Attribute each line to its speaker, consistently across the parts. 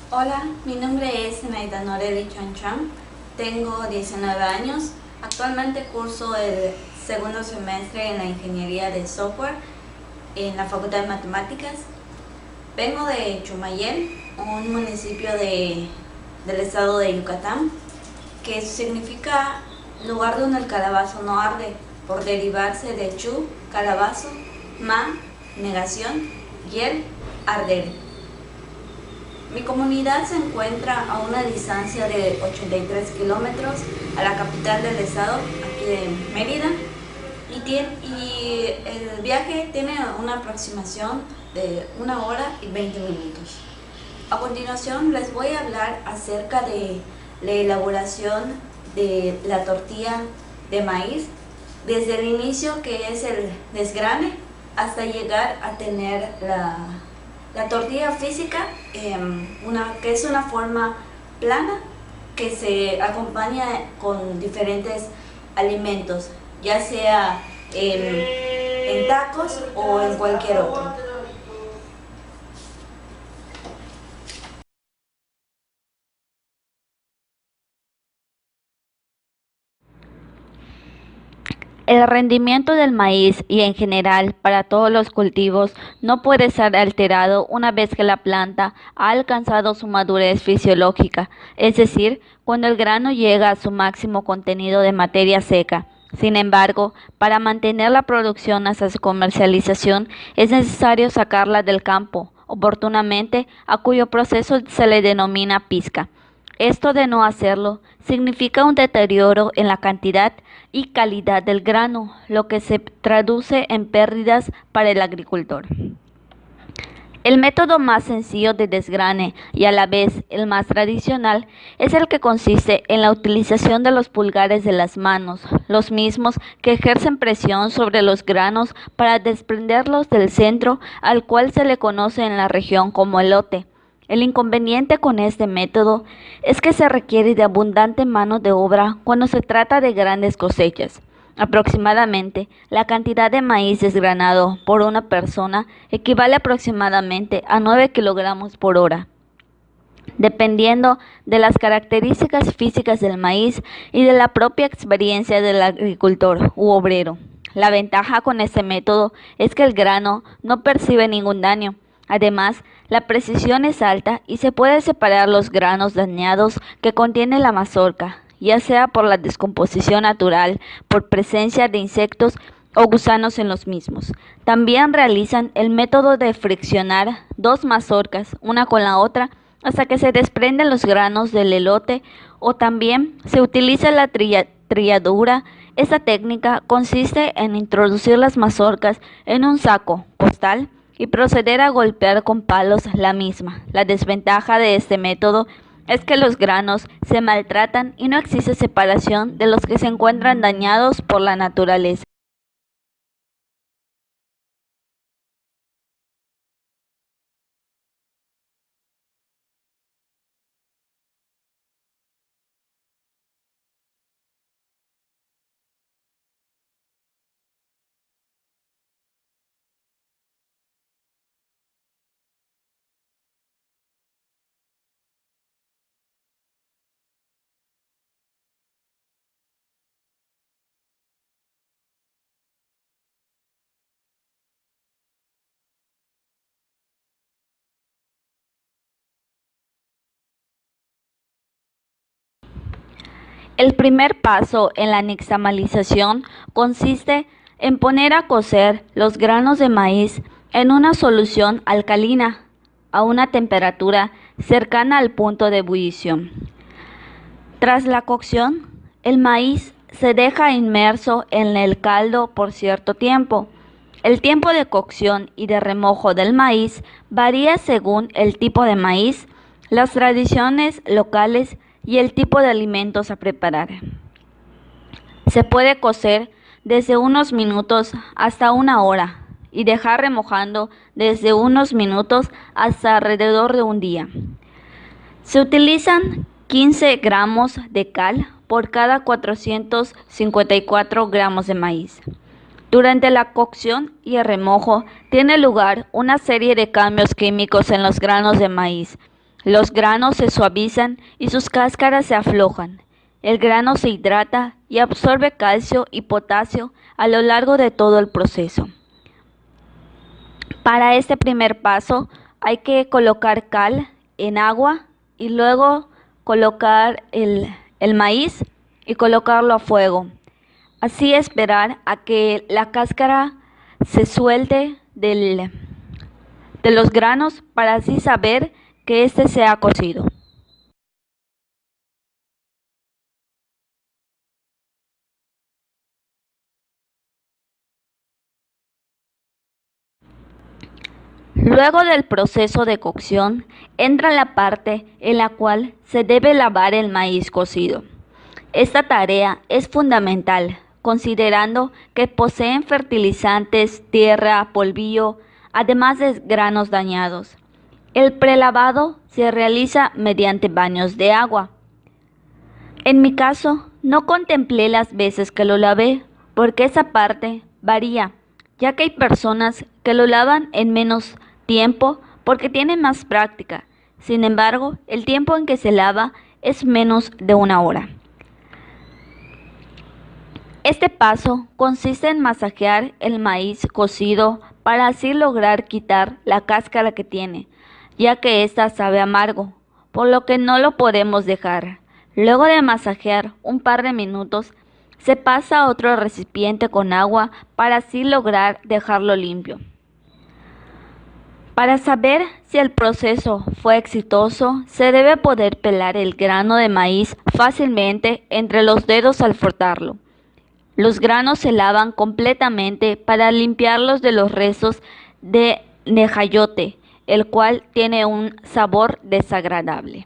Speaker 1: Hola, mi nombre es Zenaida Noreli Chan. Tengo 19 años. Actualmente curso el segundo semestre en la Ingeniería de Software en la Facultad de Matemáticas. Vengo de Chumayel, un municipio del estado de Yucatán, que significa lugar donde el calabazo no arde, por derivarse de chu, calabazo, ma, negación, yel, arder. Mi comunidad se encuentra a una distancia de 83 kilómetros a la capital del estado, aquí de Mérida, y el viaje tiene una aproximación de 1 hora y 20 minutos. A continuación les voy a hablar acerca de la elaboración de la tortilla de maíz, desde el inicio, que es el desgrane, hasta llegar a tener la tortilla física, que es una forma plana que se acompaña con diferentes alimentos, ya sea en tacos o en cualquier otro.
Speaker 2: El rendimiento del maíz y en general para todos los cultivos no puede ser alterado una vez que la planta ha alcanzado su madurez fisiológica, es decir, cuando el grano llega a su máximo contenido de materia seca. Sin embargo, para mantener la producción hasta su comercialización es necesario sacarla del campo oportunamente, a cuyo proceso se le denomina pizca. Esto de no hacerlo significa un deterioro en la cantidad y calidad del grano, lo que se traduce en pérdidas para el agricultor. El método más sencillo de desgrane y a la vez el más tradicional es el que consiste en la utilización de los pulgares de las manos, los mismos que ejercen presión sobre los granos para desprenderlos del centro, al cual se le conoce en la región como elote. El inconveniente con este método es que se requiere de abundante mano de obra cuando se trata de grandes cosechas. Aproximadamente, la cantidad de maíz desgranado por una persona equivale aproximadamente a 9 kilogramos por hora, dependiendo de las características físicas del maíz y de la propia experiencia del agricultor u obrero. La ventaja con este método es que el grano no percibe ningún daño. Además, la precisión es alta y se puede separar los granos dañados que contiene la mazorca, ya sea por la descomposición natural, por presencia de insectos o gusanos en los mismos. También realizan el método de friccionar dos mazorcas, una con la otra, hasta que se desprenden los granos del elote, o también se utiliza la trilladura. Esta técnica consiste en introducir las mazorcas en un saco postal y proceder a golpear con palos la misma. La desventaja de este método es que los granos se maltratan y no existe separación de los que se encuentran dañados por la naturaleza. El primer paso en la nixtamalización consiste en poner a cocer los granos de maíz en una solución alcalina a una temperatura cercana al punto de ebullición. Tras la cocción, el maíz se deja inmerso en el caldo por cierto tiempo. El tiempo de cocción y de remojo del maíz varía según el tipo de maíz, las tradiciones locales y el tipo de alimentos a preparar. Se puede cocer desde unos minutos hasta 1 hora y dejar remojando desde unos minutos hasta alrededor de un día. Se utilizan 15 gramos de cal por cada 454 gramos de maíz. Durante la cocción y el remojo tiene lugar una serie de cambios químicos en los granos de maíz. Los granos se suavizan y sus cáscaras se aflojan. El grano se hidrata y absorbe calcio y potasio a lo largo de todo el proceso. Para este primer paso hay que colocar cal en agua y luego colocar el maíz y colocarlo a fuego. Así esperar a que la cáscara se suelte de los granos para así saber que este se ha cocido. Luego del proceso de cocción, entra la parte en la cual se debe lavar el maíz cocido. Esta tarea es fundamental, considerando que poseen fertilizantes, tierra, polvillo, además de granos dañados. El prelavado se realiza mediante baños de agua. En mi caso, no contemplé las veces que lo lavé, porque esa parte varía, ya que hay personas que lo lavan en menos tiempo porque tienen más práctica. Sin embargo, el tiempo en que se lava es menos de 1 hora. Este paso consiste en masajear el maíz cocido para así lograr quitar la cáscara que tiene, ya que ésta sabe amargo, por lo que no lo podemos dejar. Luego de masajear un par de minutos, se pasa a otro recipiente con agua para así lograr dejarlo limpio. Para saber si el proceso fue exitoso, se debe poder pelar el grano de maíz fácilmente entre los dedos al frotarlo. Los granos se lavan completamente para limpiarlos de los restos de nejayote, el cual tiene un sabor desagradable.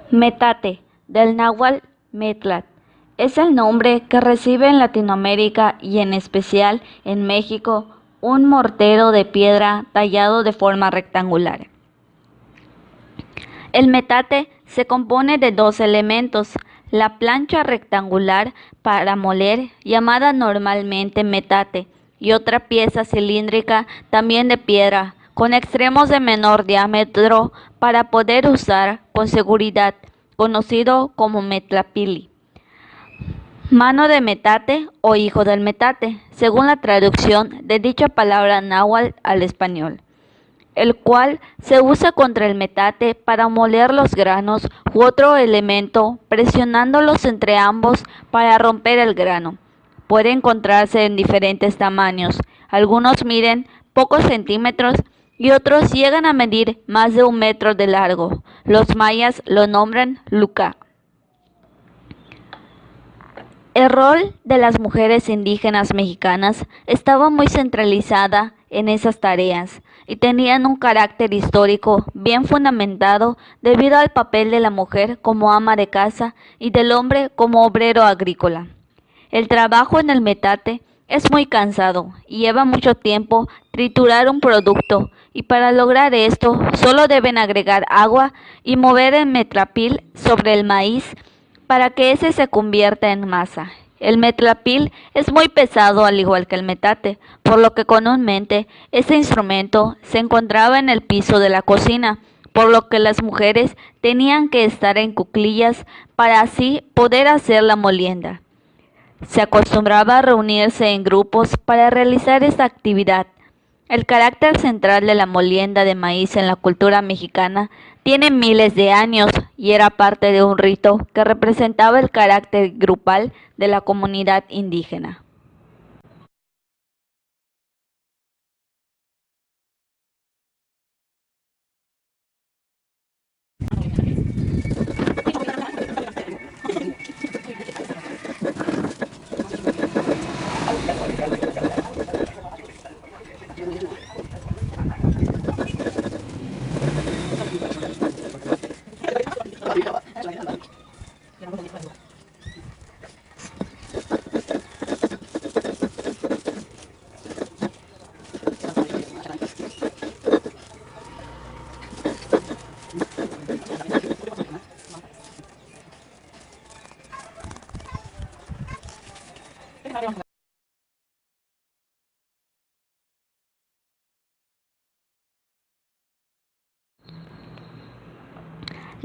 Speaker 2: Metate, del náhuatl metlat, es el nombre que recibe en Latinoamérica y en especial en México un mortero de piedra tallado de forma rectangular. El metate se compone de 2 elementos: la plancha rectangular para moler, llamada normalmente metate, y otra pieza cilíndrica también de piedra, con extremos de menor diámetro para poder usar con seguridad, conocido como metlapili. Mano de metate o hijo del metate, según la traducción de dicha palabra náhuatl al español, el cual se usa contra el metate para moler los granos u otro elemento, presionándolos entre ambos para romper el grano. Puede encontrarse en diferentes tamaños, algunos miden pocos centímetros y otros llegan a medir más de 1 metro de largo. Los mayas lo nombran luca. El rol de las mujeres indígenas mexicanas estaba muy centralizada en esas tareas y tenían un carácter histórico bien fundamentado debido al papel de la mujer como ama de casa y del hombre como obrero agrícola. El trabajo en el metate es muy cansado y lleva mucho tiempo triturar un producto, y para lograr esto solo deben agregar agua y mover el metlapil sobre el maíz para que ese se convierta en masa, El metlapil es muy pesado al igual que el metate, por lo que comúnmente este instrumento se encontraba en el piso de la cocina, por lo que las mujeres tenían que estar en cuclillas para así poder hacer la molienda. Se acostumbraba a reunirse en grupos para realizar esta actividad. El carácter central de la molienda de maíz en la cultura mexicana tiene miles de años y era parte de un rito que representaba el carácter grupal de la comunidad indígena.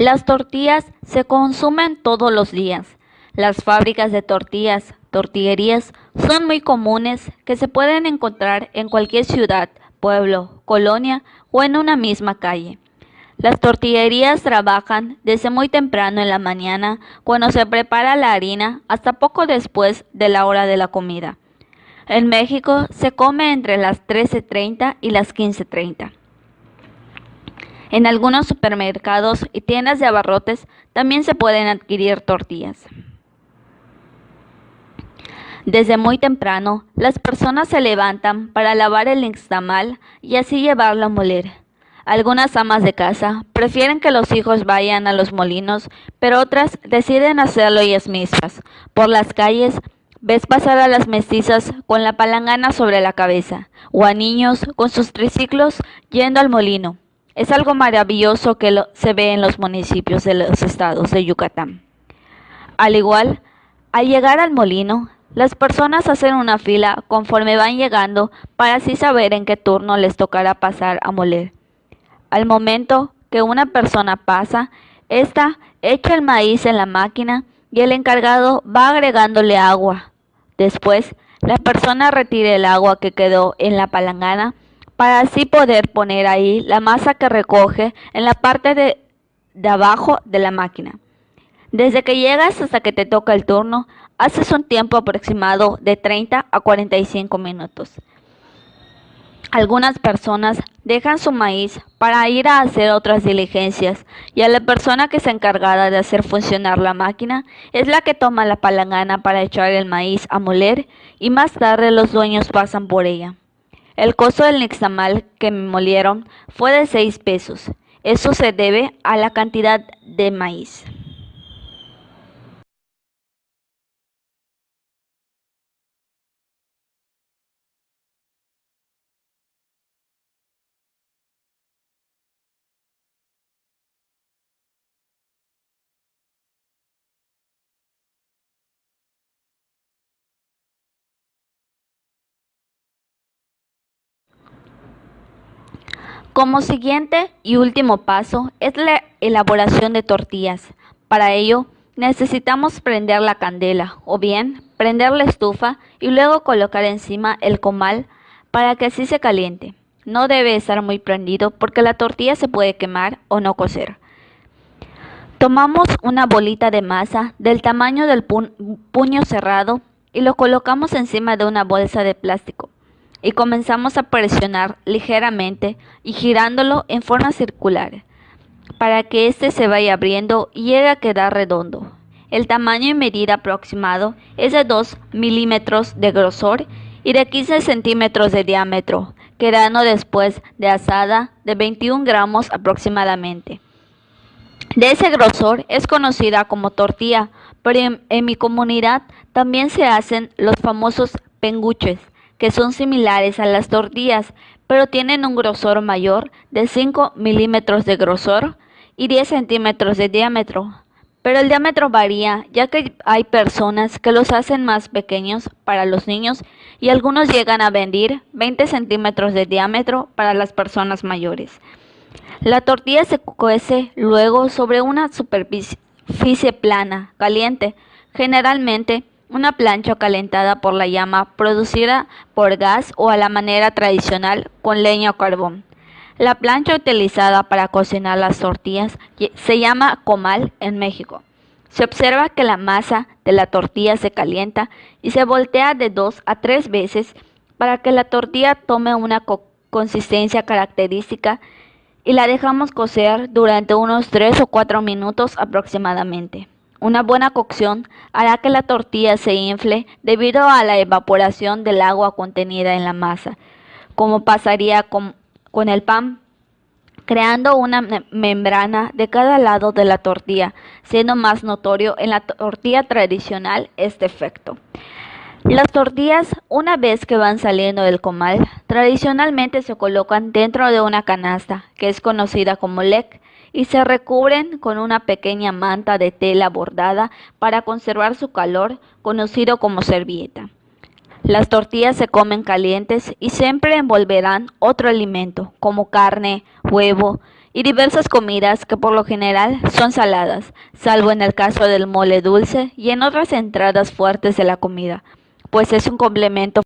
Speaker 2: Las tortillas se consumen todos los días. Las fábricas de tortillas, tortillerías, son muy comunes que se pueden encontrar en cualquier ciudad, pueblo, colonia o en una misma calle. Las tortillerías trabajan desde muy temprano en la mañana, cuando se prepara la harina, hasta poco después de la hora de la comida. En México se come entre las 13:30 y las 15:30. En algunos supermercados y tiendas de abarrotes también se pueden adquirir tortillas. Desde muy temprano, las personas se levantan para lavar el nixtamal y así llevarlo a moler. Algunas amas de casa prefieren que los hijos vayan a los molinos, pero otras deciden hacerlo ellas mismas. Por las calles ves pasar a las mestizas con la palangana sobre la cabeza, o a niños con sus triciclos yendo al molino. Es algo maravilloso que se ve en los municipios de los estados de Yucatán. Al igual, al llegar al molino, las personas hacen una fila conforme van llegando para así saber en qué turno les tocará pasar a moler. Al momento que una persona pasa, ésta echa el maíz en la máquina y el encargado va agregándole agua. Después, la persona retira el agua que quedó en la palangana para así poder poner ahí la masa que recoge en la parte de abajo de la máquina. Desde que llegas hasta que te toca el turno, haces un tiempo aproximado de 30 a 45 minutos. Algunas personas dejan su maíz para ir a hacer otras diligencias y a la persona que es encargada de hacer funcionar la máquina es la que toma la palangana para echar el maíz a moler y más tarde los dueños pasan por ella. El costo del nixtamal que me molieron fue de 6 pesos. Eso se debe a la cantidad de maíz. Como siguiente y último paso es la elaboración de tortillas. Para ello necesitamos prender la candela o bien prender la estufa y luego colocar encima el comal para que así se caliente. No debe estar muy prendido porque la tortilla se puede quemar o no cocer. Tomamos una bolita de masa del tamaño del puño cerrado y lo colocamos encima de una bolsa de plástico y comenzamos a presionar ligeramente y girándolo en forma circular para que éste se vaya abriendo y llegue a quedar redondo. El tamaño y medida aproximado es de 2 milímetros de grosor y de 15 centímetros de diámetro, quedando después de asada de 21 gramos aproximadamente. De ese grosor es conocida como tortilla, pero en mi comunidad también se hacen los famosos penguches, que son similares a las tortillas, pero tienen un grosor mayor de 5 milímetros de grosor y 10 centímetros de diámetro. pero el diámetro varía, ya que hay personas que los hacen más pequeños para los niños y algunos llegan a medir 20 centímetros de diámetro para las personas mayores. La tortilla se cuece luego sobre una superficie plana, caliente, generalmente una plancha calentada por la llama producida por gas o a la manera tradicional con leña o carbón. La plancha utilizada para cocinar las tortillas se llama comal en México. Se observa que la masa de la tortilla se calienta y se voltea de 2 a 3 veces para que la tortilla tome una consistencia característica y la dejamos cocer durante unos 3 o 4 minutos aproximadamente. Una buena cocción hará que la tortilla se infle debido a la evaporación del agua contenida en la masa, como pasaría con el pan, creando una membrana de cada lado de la tortilla, siendo más notorio en la tortilla tradicional este efecto. Las tortillas, una vez que van saliendo del comal, tradicionalmente se colocan dentro de una canasta, que es conocida como lec, y se recubren con una pequeña manta de tela bordada para conservar su calor, conocido como servilleta. Las tortillas se comen calientes y siempre envolverán otro alimento, como carne, huevo y diversas comidas que por lo general son saladas, salvo en el caso del mole dulce y en otras entradas fuertes de la comida, pues es un complemento